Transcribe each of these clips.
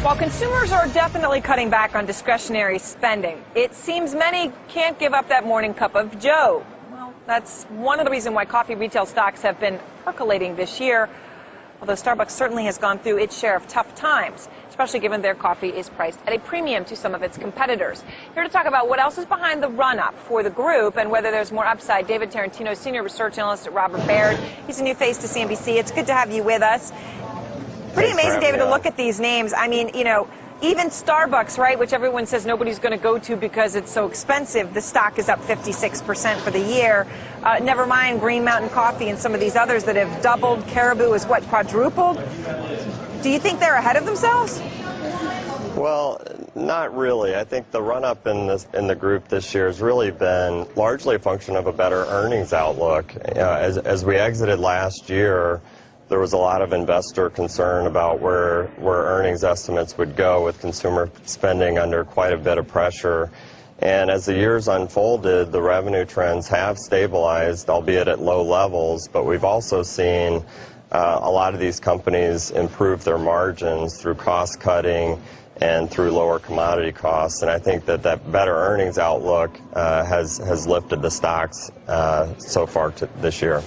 While consumers are definitely cutting back on discretionary spending, it seems many can't give up that morning cup of joe. Well, that's one of the reasons why coffee retail stocks have been percolating this year, although Starbucks certainly has gone through its share of tough times, especially given their coffee is priced at a premium to some of its competitors. Here to talk about what else is behind the run-up for the group and whether there's more upside, David Tarantino, senior research analyst at Robert Baird. He's a new face to CNBC. It's good to have you with us. Pretty amazing, David, to look at these names. I mean, you know, even Starbucks, right, which everyone says nobody's going to go to because it's so expensive, the stock is up 56% for the year. Never mind Green Mountain Coffee and some of these others that have doubled. Caribou is what, quadrupled? Do you think they're ahead of themselves? Well, not really. I think the run-up in the group this year has really been largely a function of a better earnings outlook. As we exited last year, there was a lot of investor concern about where earnings estimates would go, with consumer spending under quite a bit of pressure. And as the years unfolded, the revenue trends have stabilized, albeit at low levels, but we've also seen a lot of these companies improve their margins through cost cutting and through lower commodity costs. And I think that better earnings outlook has lifted the stocks so far this year.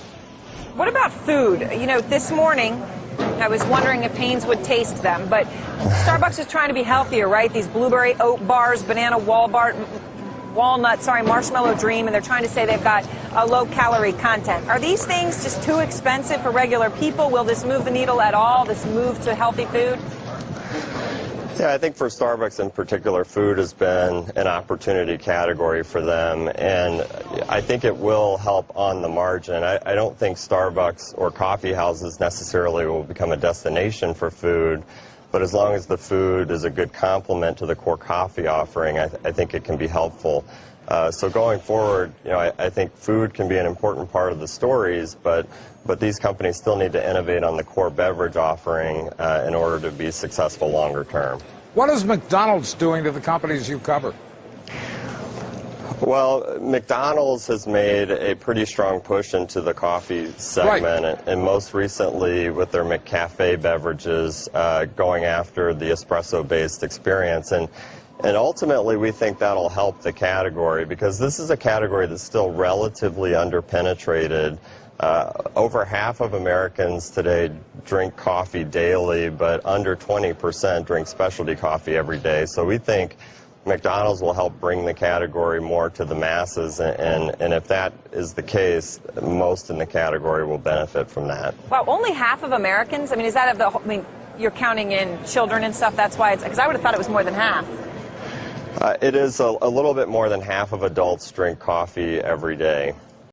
What about food? You know, this morning, I was wondering if Hanes would taste them, but Starbucks is trying to be healthier, right? These blueberry oat bars, banana marshmallow dream, and they're trying to say they've got a low-calorie content. Are these things just too expensive for regular people? Will this move the needle at all, this move to healthy food? Yeah, I think for Starbucks in particular, food has been an opportunity category for them, and I think it will help on the margin. I don't think Starbucks or coffee houses necessarily will become a destination for food, but as long as the food is a good complement to the core coffee offering, I think it can be helpful. So going forward, you know, I think food can be an important part of the stories, but these companies still need to innovate on the core beverage offering in order to be successful longer term. What is McDonald's doing to the companies you cover? Well, McDonald's has made a pretty strong push into the coffee segment, right, and most recently with their McCafe beverages going after the espresso-based experience. And ultimately, we think that'll help the category, because this is a category that's still relatively underpenetrated. Over half of Americans today drink coffee daily, but under 20% drink specialty coffee every day. So we think McDonald's will help bring the category more to the masses, and if that is the case, most in the category will benefit from that. Wow, only half of Americans? I mean, is that of the, I mean, you're counting in children and stuff, that's why it's, because I would have thought it was more than half. It is a little bit more than half of adults drink coffee every day.